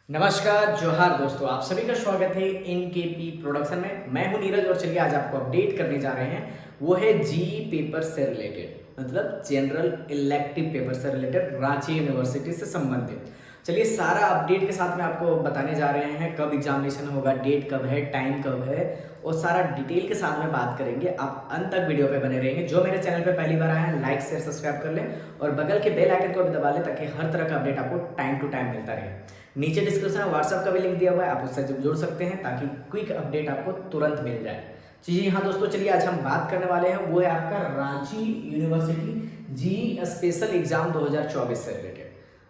नमस्कार जोहार दोस्तों, आप सभी का स्वागत है इनकेपी प्रोडक्शन में। मैं हूं नीरज और चलिए आज आपको अपडेट करने जा रहे हैं। वो है जी पेपर से रिलेटेड, मतलब जनरल इलेक्टिव पेपर से रिलेटेड, रांची यूनिवर्सिटी से संबंधित। चलिए सारा अपडेट के साथ में आपको बताने जा रहे हैं कब एग्जामिनेशन होगा, डेट कब है, टाइम कब है, और सारा डिटेल के साथ में बात करेंगे। आप अंत तक वीडियो पे बने रहेंगे। जो मेरे चैनल पे पहली बार आए हैं, लाइक शेयर सब्सक्राइब कर लें और बगल के बेल आइकन को भी दबा लें ताकि हर तरह का अपडेट आपको टाइम टू टाइम मिलता रहे। नीचे डिस्क्रिप्शन में व्हाट्सएप का भी लिंक दिया हुआ है, आप उससे जुड़ सकते हैं ताकि क्विक अपडेट आपको तुरंत मिल जाए। जी हाँ दोस्तों, चलिए आज हम बात करने वाले हैं, वो है आपका रांची यूनिवर्सिटी जी स्पेशल एग्जाम 2024 से रिलेटेड।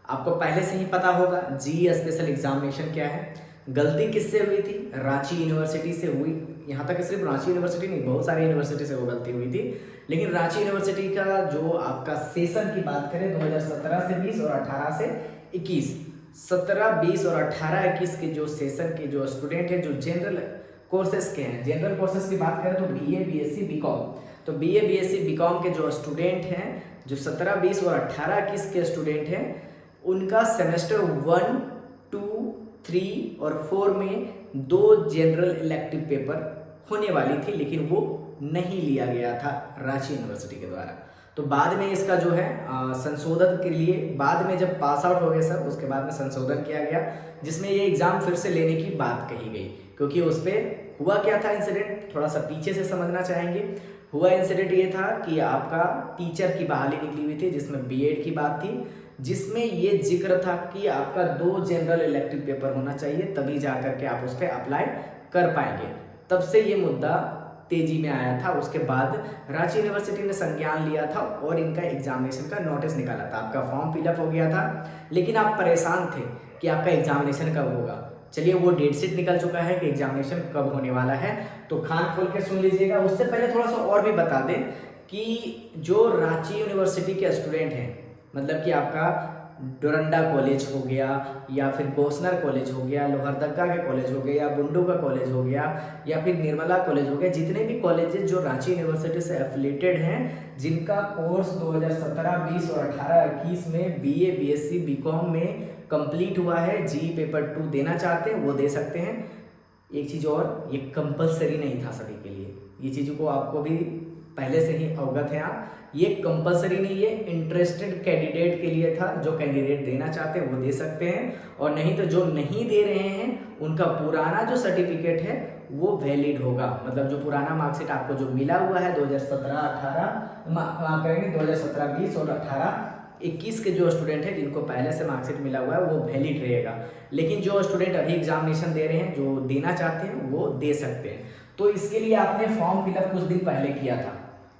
आपको पहले से ही पता होगा जी स्पेशल एग्जामिनेशन क्या है। गलती किससे हुई थी? रांची यूनिवर्सिटी से हुई। यहाँ तक सिर्फ रांची यूनिवर्सिटी नहीं, बहुत सारी यूनिवर्सिटी से वो गलती हुई थी, लेकिन रांची यूनिवर्सिटी का जो आपका सेशन की बात करें 2017 से 20 और 18 से 21, 17, 20 और 18, 21 के जो सेशन के जो स्टूडेंट हैं, जो जनरल कोर्सेज के हैं, जनरल कोर्सेज की बात करें तो बीए, बीएससी, बीकॉम, तो बीए, बीएससी, बीकॉम के जो स्टूडेंट हैं, जो 17, 20 और 18, 21 के स्टूडेंट हैं, उनका सेमेस्टर 1, 2, 3 और 4 में 2 जनरल इलेक्टिव पेपर होने वाली थी, लेकिन वो नहीं लिया गया था रांची यूनिवर्सिटी के द्वारा। तो बाद में इसका जो है संशोधन के लिए, बाद में जब पास आउट हो गए सब, उसके बाद में संशोधन किया गया, जिसमें ये एग्ज़ाम फिर से लेने की बात कही गई। क्योंकि उस पर हुआ क्या था इंसिडेंट, थोड़ा सा पीछे से समझना चाहेंगे। हुआ इंसिडेंट ये था कि आपका टीचर की बहाली निकली हुई थी, जिसमें बीएड की बात थी, जिसमें ये जिक्र था कि आपका 2 जनरल इलेक्टिव पेपर होना चाहिए, तभी जा करके आप उस पर अप्लाई कर पाएंगे। तब से ये मुद्दा तेजी में आया था। उसके बाद रांची यूनिवर्सिटी ने संज्ञान लिया था और इनका एग्जामिनेशन का नोटिस निकाला था। आपका फॉर्म फिलअप हो गया था, लेकिन आप परेशान थे कि आपका एग्जामिनेशन कब होगा। चलिए वो डेट शीट निकल चुका है कि एग्जामिनेशन कब होने वाला है, तो कान खोल के सुन लीजिएगा। उससे पहले थोड़ा सा और भी बता दें कि जो रांची यूनिवर्सिटी के स्टूडेंट हैं, मतलब कि आपका डोरंडा कॉलेज हो गया, या फिर गोसनर कॉलेज हो गया, लोहरदगा का कॉलेज हो गया, बुंडू का कॉलेज हो गया, या फिर निर्मला कॉलेज हो गया, जितने भी कॉलेजेस जो रांची यूनिवर्सिटी से एफिलेटेड हैं, जिनका कोर्स 2017, 20 और 18, 21 में बीए, बीएससी, बीकॉम में कंप्लीट हुआ है, जी पेपर 2 देना चाहते हैं, वो दे सकते हैं। एक चीज़ और, ये कंपलसरी नहीं था सभी के लिए, ये चीज़ों को आपको भी पहले से ही अवगत हैं आप। ये कंपलसरी नहीं है, इंटरेस्टेड कैंडिडेट के लिए था। जो कैंडिडेट देना चाहते हैं वो दे सकते हैं, और नहीं तो जो नहीं दे रहे हैं उनका पुराना जो सर्टिफिकेट है वो वैलिड होगा। मतलब जो पुराना मार्कशीट आपको जो मिला हुआ है 2017, 18 करेंगे 2017, 20 और 18, 21 के जो स्टूडेंट हैं जिनको पहले से मार्कशीट मिला हुआ है वो वैलिड रहेगा। लेकिन जो स्टूडेंट अभी एग्जामिनेशन दे रहे हैं, जो देना चाहते हैं, वो दे सकते हैं। तो इसके लिए आपने फॉर्म फिलअप कुछ दिन पहले किया था।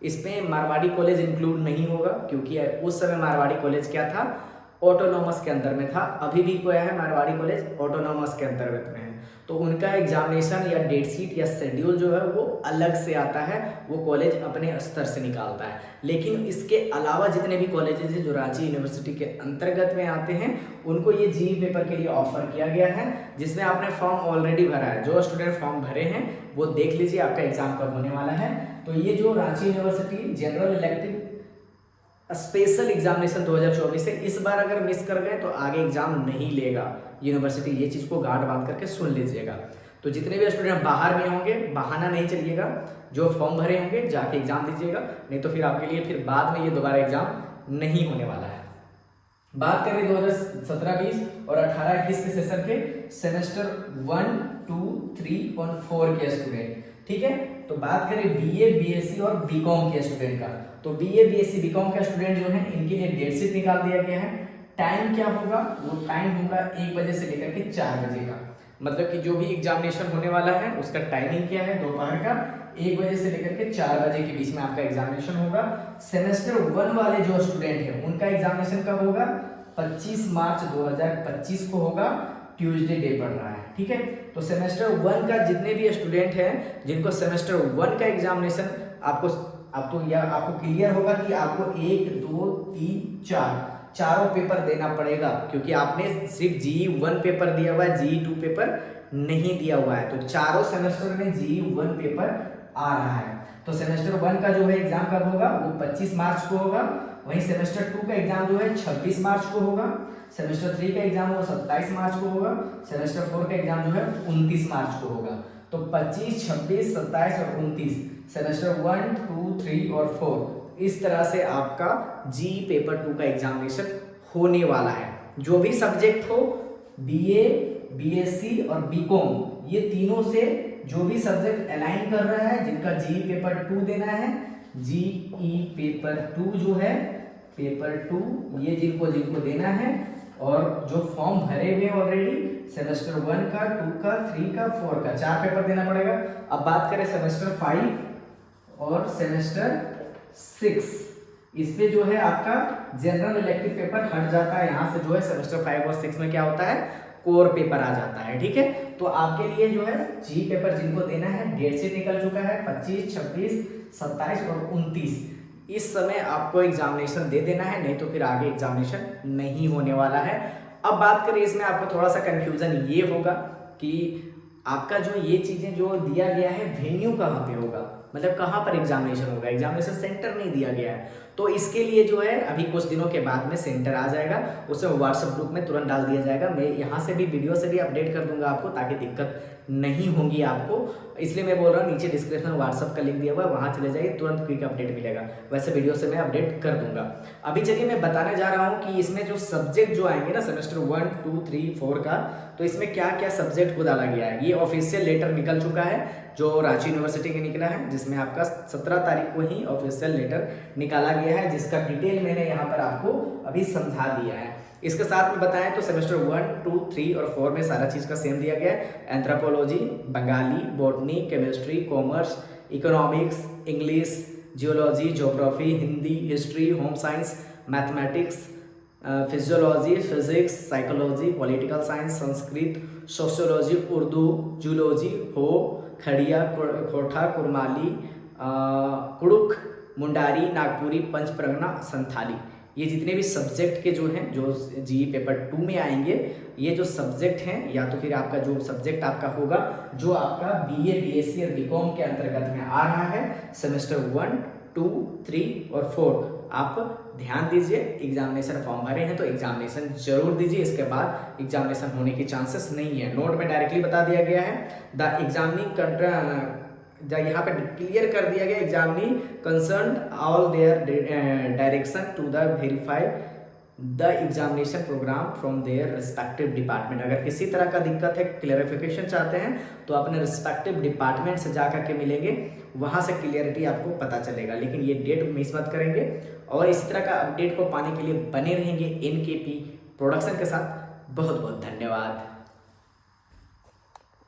इसमें मारवाड़ी कॉलेज इंक्लूड नहीं होगा, क्योंकि उस समय मारवाड़ी कॉलेज क्या था, ऑटोनॉमस के अंदर में था। अभी भी क्या है, मारवाड़ी कॉलेज ऑटोनॉमस के अंतर्गत में है, तो उनका एग्जामिनेशन या डेट शीट या शेड्यूल जो है वो अलग से आता है, वो कॉलेज अपने स्तर से निकालता है। लेकिन इसके अलावा जितने भी कॉलेजेस हैं जो रांची यूनिवर्सिटी के अंतर्गत में आते हैं, उनको ये जी पेपर के लिए ऑफर किया गया है, जिसमें आपने फॉर्म ऑलरेडी भरा है। जो स्टूडेंट फॉर्म भरे हैं वो देख लीजिए आपका एग्जाम कब होने वाला है। तो ये जो Ranchi university general elective special examination 2024 है, इस बार अगर मिस कर गए तो आगे एग्जाम नहीं लेगा यूनिवर्सिटी। ये चीज़ को गांठ बांध करके सुन लीजिएगा। तो जितने भी स्टूडेंट बाहर में होंगे, बहाना नहीं चलिएगा, जो फॉर्म भरे होंगे जाके एग्जाम दीजिएगा, नहीं तो फिर आपके लिए फिर बाद में ये दोबारा एग्जाम नहीं होने वाला है। बात करें 2017, 20 और 18, 21 के सेशन के सेमेस्टर 1, 2, 3 और 4 के स्टूडेंट, ठीक है। तो बात करें बीए, बीएससी और बीकॉम के स्टूडेंट का, तो बीए, बीएससी, बीकॉम का स्टूडेंट जो है इनके लिए डेट शीट निकाल दिया गया है। टाइम क्या होगा, वो टाइम होगा 1 बजे से लेकर के 4 बजे का। मतलब कि जो भी एग्जामिनेशन होने वाला है उसका टाइमिंग क्या है, दोपहर का 1 बजे से लेकर के 4 बजे के बीच में आपका एग्जामिनेशन होगा। सेमेस्टर 1 वाले जो स्टूडेंट हैं उनका एग्जामिनेशन कब होगा, 25 मार्च 2025 को होगा, ट्यूसडे डे पड़ रहा है, ठीक है। तो सेमेस्टर 1 का जितने भी स्टूडेंट हैं जिनको सेमेस्टर 1 का एग्जामिनेशन आपको क्लियर होगा कि आपको 1, 2, 3, 4 चारों पेपर देना पड़ेगा, क्योंकि आपने सिर्फ जी1 पेपर दिया हुआ है, जी2 पेपर नहीं दिया हुआ है। तो चारों सेमेस्टर में जी1 पेपर आ रहा है। तो सेमेस्टर 1 का जो है एग्जाम कब होगा, वो 25 मार्च को होगा। वहीं सेमेस्टर 2 का एग्जाम जो है 26 मार्च को होगा। सेमेस्टर 3 का एग्जाम वो 27 मार्च को होगा, सेमेस्टर 4 का एग्जाम जो है 29 मार्च को होगा। तो 25, 26, 27 और 29 सेमेस्टर 1, 2, 3 और 4 इस तरह से आपका जी पेपर 2 का एग्जामिनेशन होने वाला है। जो भी सब्जेक्ट हो, बीए, बीएससी और बीकॉम, ये तीनों से जो भी सब्जेक्ट अलाइन कर रहा है, जिनका जी पेपर 2 देना है, जीई पेपर 2 जो है पेपर 2, ये जिनको जिनको देना है, और जो फॉर्म भरे हुए ऑलरेडी सेमेस्टर 1 का, 2 का, 3 का, 4 का 4 पेपर देना पड़ेगा। अब बात करें सेमेस्टर 5 और सेमेस्टर 6, इस पे जो है आपका जनरल इलेक्टिव पेपर हट जाता है। यहाँ से जो है सेमेस्टर 5 और 6 में क्या होता है, कोर पेपर आ जाता है। ठीक है, तो आपके लिए जो है जी पेपर जिनको देना है, डेट से निकल चुका है 25, 26, 27 और 29। इस समय आपको एग्जामिनेशन दे देना है, नहीं तो फिर आगे एग्जामिनेशन नहीं होने वाला है। अब बात करें, इसमें आपको थोड़ा सा कंफ्यूजन ये होगा कि आपका जो ये चीजें जो दिया गया है, वेन्यू कहाँ पे होगा, मतलब कहाँ पर एग्जामिनेशन होगा, एग्जामिनेशन सेंटर नहीं दिया गया है। तो इसके लिए जो है अभी कुछ दिनों के बाद में सेंटर आ जाएगा, उसे व्हाट्सएप ग्रुप में तुरंत डाल दिया जाएगा। मैं यहाँ से भी वीडियो से भी अपडेट कर दूंगा आपको, ताकि दिक्कत नहीं होगी आपको। इसलिए मैं बोल रहा हूँ, नीचे डिस्क्रिप्शन में व्हाट्सएप का लिंक दिया हुआ है, वहाँ चले जाइए, तुरंत क्विक अपडेट मिलेगा। वैसे वीडियो से मैं अपडेट कर दूंगा। अभी चलिए मैं बताने जा रहा हूँ कि इसमें जो सब्जेक्ट जो आएंगे ना सेमेस्टर 1, 2, 3, 4 का, तो इसमें क्या क्या सब्जेक्ट को डाला गया है। ये ऑफिशियल लेटर निकल चुका है जो रांची यूनिवर्सिटी के निकला है, जिसमें आपका 17 तारीख को ही ऑफिशियल लेटर निकाला गया है, जिसका डिटेल मैंने यहाँ पर आपको अभी समझा दिया है। इसके साथ में बताएं तो सेमेस्टर 1, 2, 3 और 4 में सारा चीज़ का सेम दिया गया है। Anthropology, Bengali, botany, chemistry, commerce, economics, English, geology, geography, Hindi, history, home science, mathematics, physiology, physics, psychology, political science, Sanskrit, sociology, Urdu, zoology, हो, खड़िया, खोटा, कुरमाली, कुड़ुक, मुंडारी, नागपुरी, पंचप्रगना, संथाली, ये जितने भी सब्जेक्ट के जो हैं, जो जी पेपर 2 में आएंगे, ये जो सब्जेक्ट हैं, या तो फिर आपका जो सब्जेक्ट आपका होगा, जो आपका बीए, बीएससी और बीकॉम के अंतर्गत में आ रहा है, सेमेस्टर 1, 2, 3 और 4, आप ध्यान दीजिए। एग्जामिनेशन फॉर्म भरे हैं तो एग्जामिनेशन जरूर दीजिए, इसके बाद एग्जामिनेशन होने के चांसेस नहीं है। नोट में डायरेक्टली बता दिया गया है, द एग्जामिनिंग यहाँ पे क्लियर कर दिया गया, examinee concern all their direction to the verify the examination programme from their respective department. अगर किसी तरह का दिक्कत है, क्लियरिफिकेशन चाहते हैं, तो अपने रिस्पेक्टिव डिपार्टमेंट से जा करके मिलेंगे, वहाँ से क्लियरिटी आपको पता चलेगा। लेकिन ये डेट मिस मत करेंगे, और इसी तरह का अपडेट को पाने के लिए बने रहेंगे एनकेपी प्रोडक्शन के साथ। बहुत बहुत धन्यवाद।